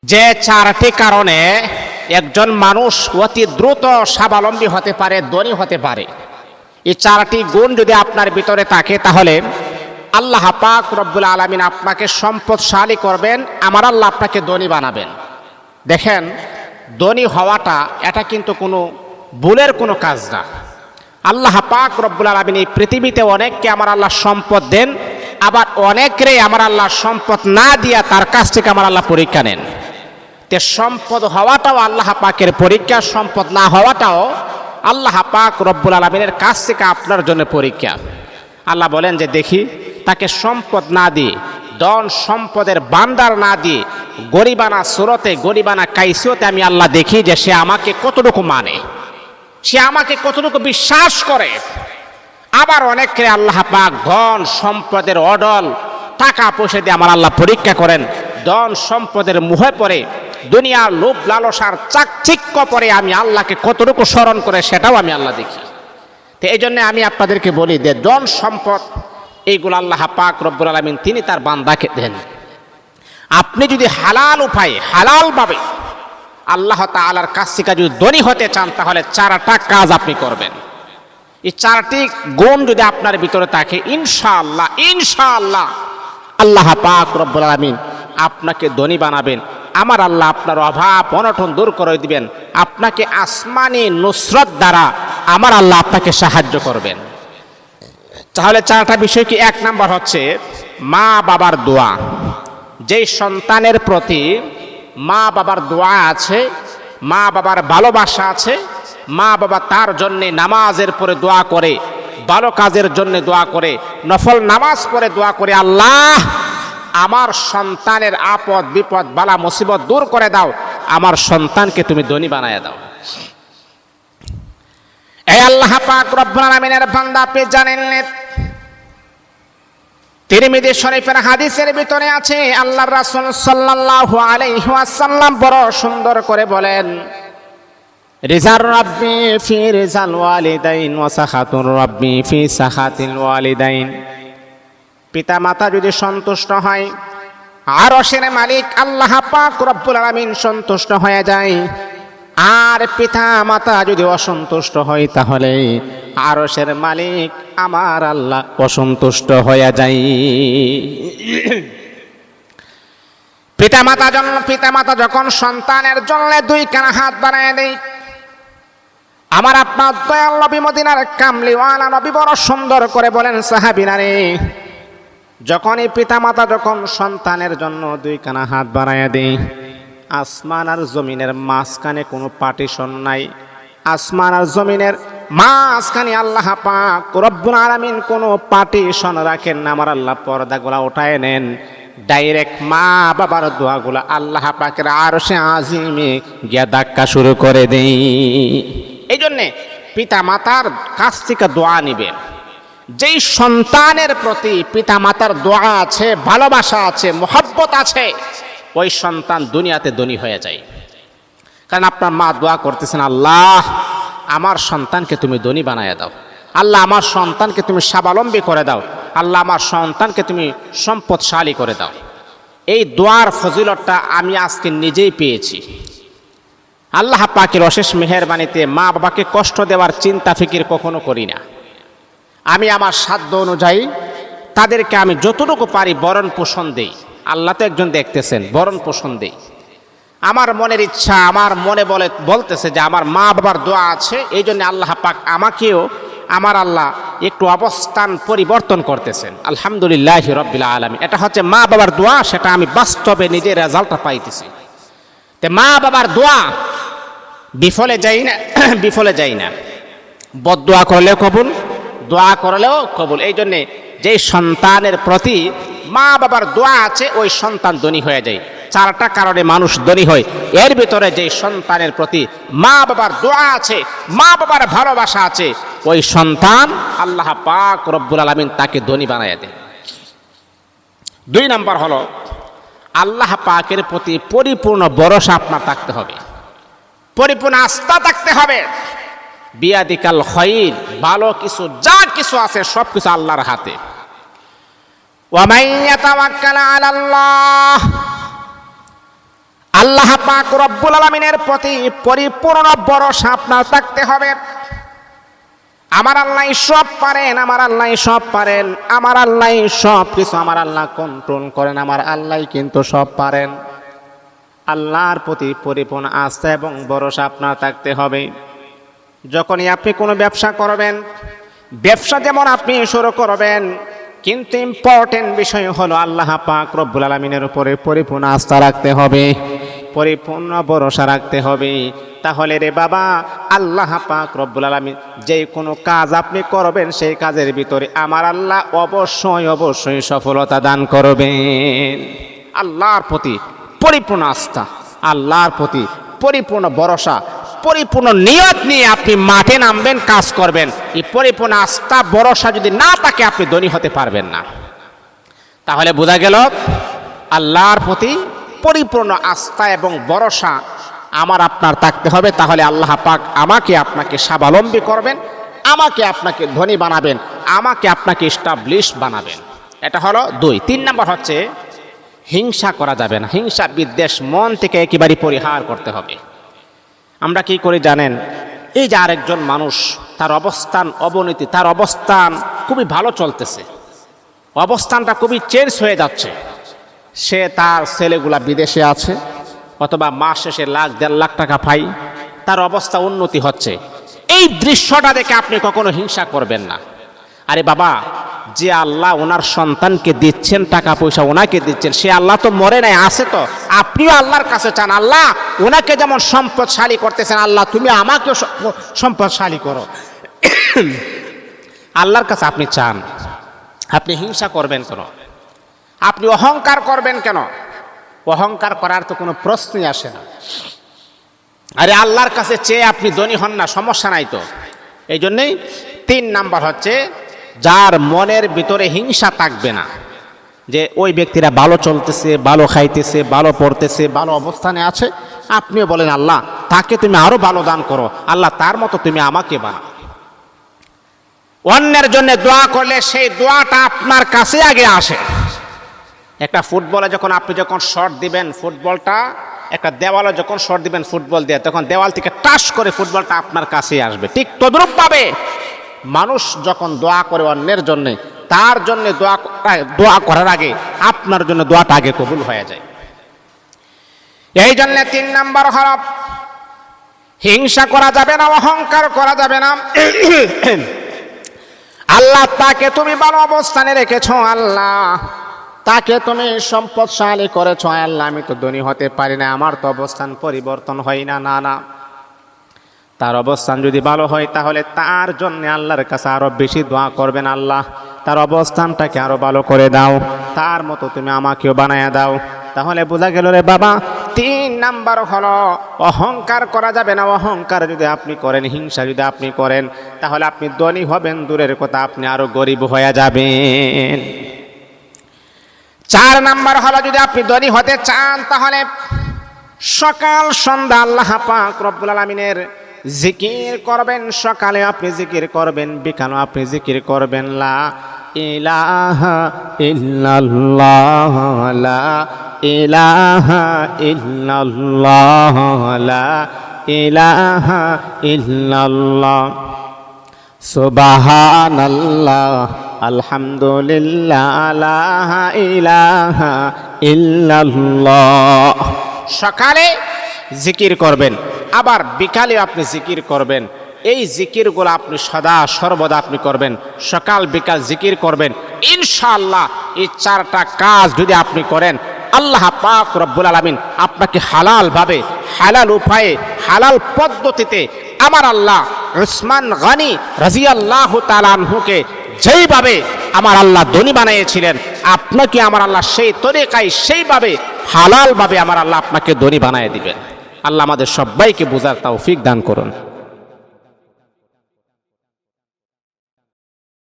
যে চারটি কারণে একজন মানুষ অতি দ্রুত স্বাবলম্বী হতে পারে, ধনী হতে পারে, এই চারটি গুণ যদি আপনার ভিতরে থাকে তাহলে আল্লাহ পাক রব্বুল আলামিন আপনাকে সম্পদশালী করবেন, আমার আল্লাহ আপনাকে ধনী বানাবেন। দেখেন, ধনী হওয়াটা এটা কিন্তু কোনো ভুলের কোনো কাজ না। আল্লাহ পাক রব্বুল আলামিন এই পৃথিবীতে অনেককে আমার আল্লাহ সম্পদ দেন, আবার অনেকরে আমার আল্লাহ সম্পদ না দিয়া তার কাছ থেকে আমার আল্লাহ পরীক্ষা নেন। তে সম্পদ হওয়াটাও আল্লাহ পাকের পরীক্ষা, সম্পদ না হওয়াটাও আল্লাহ পাক রব্বুল আলামিনের কাছ থেকে আপনার জন্য পরীক্ষা। আল্লাহ বলেন যে দেখি তাকে সম্পদ না দিয়ে, ধন সম্পদের ভান্ডার না দিয়ে, গরিবানা সুরতে, গরিবানা কাইসিয়তে আমি আল্লাহ দেখি যে সে আমাকে কতটুকু মানে, সে আমাকে কতটুকু বিশ্বাস করে। আবার অনেককে আল্লাহ পাক ধন সম্পদের অডল টাকা পয়সা দিয়ে আমার আল্লাহ পরীক্ষা করেন। ধন সম্পদের মুহে পড়ে, দুনিয়ার লোভ লালসার চাকচিক্য পরে আমি আল্লাহকে কতটুকু স্মরণ করে সেটাও আমি আল্লাহ দেখি। তো এই জন্য আমি আপনাদেরকে বলি যে ধন সম্পদ এইগুলো আল্লাহ পাক রব্বুল আলামিন তিনি তার বান্দাকে দেন। আপনি যদি হালাল উপায়ে হালালভাবে আল্লাহ তাআলার কাছ থেকে যদি ধনী হতে চান তাহলে চারটা কাজ আপনি করবেন। এই চারটি গুণ যদি আপনার ভিতরে থাকে ইনশাআল্লাহ ইনশাআল্লাহ আল্লাহ পাক রব্বুল আলামিন আপনাকে ধনী বানাবেন। আমার আল্লাহ আপনার অভাব অনটন দূর করে দিবেন। আপনাকে আসমানি নুসরত দ্বারা আমার আল্লাহ আপনাকে সাহায্য করবেন। তাহলে চারটা বিষয় কি? এক নাম্বার হচ্ছে মা বাবার দোয়া। যেই সন্তানের প্রতি মা বাবার দোয়া আছে, মা বাবার ভালোবাসা আছে, মা বাবা তার জন্যে নামাজের পরে দোয়া করে, ভালো কাজের জন্য দোয়া করে, নফল নামাজ পড়ে দোয়া করে, আল্লাহ আমার সন্তানের আপদ বিপদ বালা মুসিবত দূর করে দাও, আমার সন্তানকে তুমি ধনী বানায় দাও। এই আল্লাহ পাক রব্বুল আলামিনের বান্দা, আপনি জানেন তিরমিজি শরীফের হাদিসের ভিতরে আছে আল্লাহর রাসূল সাল্লাল্লাহু আলাইহি ওয়াসাল্লাম বড় সুন্দর করে বলেন, রিজার রাব্বি ফি রিজাল ওয়ালিদাইন ওয়া সাখাতুর রাব্বি ফি সাখাতিল ওয়ালিদাইন। পিতা মাতা যদি সন্তুষ্ট হয়, আরশের মালিক আল্লাহ পাক রব্বুল আলামিন সন্তুষ্ট হয়ে যায়। আর পিতা মাতা যদি অসন্তুষ্ট হয় তাহলে আরশের মালিক আমার আল্লাহ অসন্তুষ্ট হয়ে যায়। পিতা মাতা যখন সন্তানের জন্য দুই কানা হাত বাড়ায় দেয়, আমার আপনার দয়াল নবী মদিনার কামলিওয়ালা নবী বড় সুন্দর করে বলেন, সাহাবীরা রে, যখন এই পিতা মাতা যখন সন্তানের জন্য দুই কানা হাত বাড়ায় দেয়, আসমান আর জমিনের মাঝখানে কোনো পার্টিশন নাই। আসমান আর জমিনের মাঝখানে আল্লাহ পাক রব্বুল আলামিন কোনো পার্টিশন রাখেন না। আমার আল্লাহ পর্দাগুলা উঠায় নেন, ডাইরেক্ট মা বাবার দোয়াগুলা আল্লাহ পাকের আরশে আজিমে গিয়া ধাক্কা শুরু করে দেই। এই জন্যে পিতা মাতার কাছ থেকে দোয়া নিবেন। যেই সন্তানের প্রতি পিতা মাতার দোয়া আছে, ভালোবাসা আছে, মোহাব্বত আছে, ওই সন্তান দুনিয়াতে ধনী হয়ে যায়। কারণ আপনার মা দোয়া করতেছেন, আল্লাহ আমার সন্তানকে তুমি ধনী বানায় দাও, আল্লাহ আমার সন্তানকে তুমি স্বাবলম্বী করে দাও, আল্লাহ আমার সন্তানকে তুমি সম্পদশালী করে দাও। এই দোয়ার ফজিলতটা আমি আজকে নিজেই পেয়েছি। আল্লাহ পাকের অশেষ মেহেরবানিতে মা বাবাকে কষ্ট দেওয়ার চিন্তা ফিকির কখনো করি না। আমি আমার সাধ্য অনুযায়ী তাদেরকে আমি যতটুকু পারি ভরণ পোষণ দেই। আল্লাহ তো একজন দেখতেছেন, ভরণ পোষণ দেই। আমার মনের ইচ্ছা, আমার মনে বলতেছে যে আমার মা বাবার দোয়া আছে, এই জন্য আল্লাহ পাক আমাকেও আমার আল্লাহ একটু অবস্থান পরিবর্তন করতেছেন। আলহামদুলিল্লাহি রাব্বিল আলামিন। এটা হচ্ছে মা বাবার দোয়া, সেটা আমি বাস্তবে নিজের রেজাল্টটা পাইতেছি। তে মা বাবার দোয়া বিফলে যাই না। বদদোয়া করলেও কবুল, দোয়া করলেও কবুল। এই জন্যে যেই সন্তানের প্রতি মা বাবার দোয়া আছে ওই সন্তান ধনী হয়ে যায়। চারটা কারণে মানুষ ধনী হয়, এর ভিতরে যেই সন্তানের প্রতি মা বাবার দোয়া আছে, মা বাবার ভালোবাসা আছে, ওই সন্তান আল্লাহ পাক রব্বুল আলামিন তাকে ধনী বানায় দেয়। দুই নাম্বার হলো আল্লাহ পাকের প্রতি পরিপূর্ণ ভরসা আপনার থাকতে হবে, পরিপূর্ণ আস্থা থাকতে হবে। বিয়াদিকাল খায়র, ভালো কিছু যা কিছু আছে সব কিছু আল্লাহর হাতে। ওয়া মান ইয়াতাওয়াক্কাল আলাল্লাহ, আল্লাহ পাক রব্বুল আলামিনের প্রতি পরিপূর্ণ ভরসা আপনার থাকতে হবে। আমার আল্লাহ সব পারেন, আমার আল্লাহ সব পারেন, আমার আল্লাহ সব কিছু, আমার আল্লাহ কন্ট্রোল করেন, আমার আল্লাহ কিন্তু সব পারেন। আল্লাহর প্রতি পরিপূর্ণ আস্থা এবং ভরসা আপনার থাকতে হবে। যখনই আপনি কোনো ব্যবসা করবেন, ব্যবসা যেমন আপনি শুরু করবেন, কিন্তু ইম্পর্টেন্ট বিষয় হলো আল্লাহ পাক রব্বুল আলামিনের উপরে পরিপূর্ণ আস্থা রাখতে হবে, পরিপূর্ণ ভরসা রাখতে হবে। তাহলে রে বাবা, আল্লাহ পাক রব্বুল আলামিন যে কোনো কাজ আপনি করবেন, সেই কাজের ভিতরে আমার আল্লাহ অবশ্যই অবশ্যই সফলতা দান করবেন। আল্লাহর প্রতি পরিপূর্ণ আস্থা, আল্লাহর প্রতি পরিপূর্ণ ভরসা, পরিপূর্ণ নিয়ত নিয়ে আপনি মাঠে নামবেন, কাজ করবেন। এই পরিপূর্ণ আস্থা ভরসা যদি না থাকে, আপনি ধনী হতে পারবেন না। তাহলে বোঝা গেল আল্লাহর প্রতি পরিপূর্ণ আস্থা এবং ভরসা আমার আপনার থাকতে হবে। তাহলে আল্লাহ পাক আমাকে আপনাকে স্বাবলম্বী করবেন, আমাকে আপনাকে ধনী বানাবেন, আমাকে আপনাকে স্টাবলিশ বানাবেন। এটা হলো 2। 3 নম্বর হচ্ছে হিংসা করা যাবে না। হিংসা বিদ্বেষ মন থেকে একেবারে পরিহার করতে হবে। আমরা কি করি জানেন? এই যে আরেকজন মানুষ, তার অবস্থান অবনতি, তার অবস্থান খুবই ভালো চলতেছে, অবস্থানটা খুবই চেঞ্জ হয়ে যাচ্ছে, সে তার ছেলেগুলা বিদেশে আছে, অথবা মাস শেষে লাখ 1.5 লাখ টাকা পাই, তার অবস্থা উন্নতি হচ্ছে। এই দৃশ্যটা দেখে আপনি কখনো হিংসা করবেন না। আরে বাবা, যে আল্লাহ ওনার সন্তানকে দিচ্ছেন, টাকা পয়সা ওনাকে দিচ্ছেন, সে আল্লাহ তো মরে নাই, আছে তো। আপনিও আল্লাহর কাছে চান, আল্লাহ ওনাকে যেমন সম্পদশালী করতেছেন, আল্লাহ তুমি আমাকেও সম্পদশালী করো। আল্লাহর কাছে আপনি চান। আপনি হিংসা করবেন কেন? আপনি অহংকার করবেন কেন? অহংকার করার তো কোনো প্রশ্নই আসে না। আরে আল্লাহর কাছে চেয়ে আপনি ধনী হন না, সমস্যা নাই তো। এই জন্যেই 3 নাম্বার হচ্ছে যার মনের ভিতরে হিংসা থাকবে না, যে ওই ব্যক্তিরা ভালো চলতেছে, ভালো খাইতেছে, ভালো পড়তেছে, ভালো অবস্থানে আছে, আপনিও বলেন আল্লাহ তাকে তুমি আরো ভালো দান করো, আল্লাহ তার মতো তুমি আমাকে বানাও। অন্যের জন্য দোয়া করলে সেই দোয়াটা আপনার কাছে আগে আসে। একটা ফুটবলে যখন আপনি শট দিবেন, ফুটবলটা একটা দেওয়ালে যখন শট দিবেন ফুটবল দিয়ে, তখন দেওয়াল থেকে টাচ করে ফুটবলটা আপনার কাছেই আসবে। ঠিক তদ্রূপভাবে মানুষ যখন দোয়া করে অন্যের জন্য, তার জন্য দোয়া করার আগে আপনার জন্য দোয়াটা আগে কবুল হয়ে যায়। এই জন্য 3 নাম্বার হল হিংসা করা যাবে না, অহংকার করা যাবে না। আল্লাহ তাকে তুমি ভালো অবস্থানে রেখেছো, আল্লাহ তাকে তুমি সম্পদশালী করেছো, আল্লাহ আমি তো ধনী হতে পারি না, আমার তো অবস্থান পরিবর্তন হয় না। না না, তার অবস্থান যদি ভালো হয় তাহলে তার জন্য আল্লাহর কাছে আরো বেশি দোয়া করবেন, আল্লাহ তার অবস্থানটাকে আরো ভালো করে দাও, তার মতো তুমি আমাকেও বানায়া দাও। তাহলে বোঝা গেল রে বাবা, 3 নাম্বার হলো অহংকার করা যাবে না। অহংকার যদি আপনি করেন, হিংসা যদি আপনি করেন, তাহলে আপনি ধনী হবেন দূরের কথা, আপনি আরো গরিব হয়ে যাবেন। 4 নাম্বার হলো যদি আপনি ধনী হতে চান, তাহলে সকাল সন্ধ্যা আল্লাহ পাক রব্বুল আলামিনের জিকির করবেন। সকালে আপনি জিকির করবেন, বিকালে আপনি জিকির করবেন। লা ইলাহা ইল্লাল্লাহ, লা ইলাহা ইল্লাল্লাহ, লা ইলাহা ইল্লাল্লাহ, সুবহানাল্লাহ, আলহামদুলিল্লাহ, লা ইলাহা ইল্লাল্লাহ। সকালে জিকির করবেন, আবার বিকালে আপনি জিকির করবেন। এই জিকিরগুলো আপনি সদা সর্বদা আপনি করবেন, সকাল বিকাল জিকির করবেন। ইনশাআল্লাহ এই 4টা কাজ যদি আপনি করেন, আল্লাহ পাক রব্বুল আলামিন আপনাকে হালাল ভাবে, হালাল উপায়ে, হালাল পদ্ধতিতে আমার আল্লাহ উসমান গনি রাদিয়াল্লাহু তাআলা আনহুকে যেইভাবে আমার আল্লাহ ধনী বানিয়েছিলেন, আপনাকে আমার আল্লাহ সেই তরিকায়, সেইভাবে হালাল ভাবে আমার আল্লাহ আপনাকে ধনী বানিয়ে দিবেন। আল্লাহ আমাদের সবাইকে বোঝার তৌফিক দান করুন।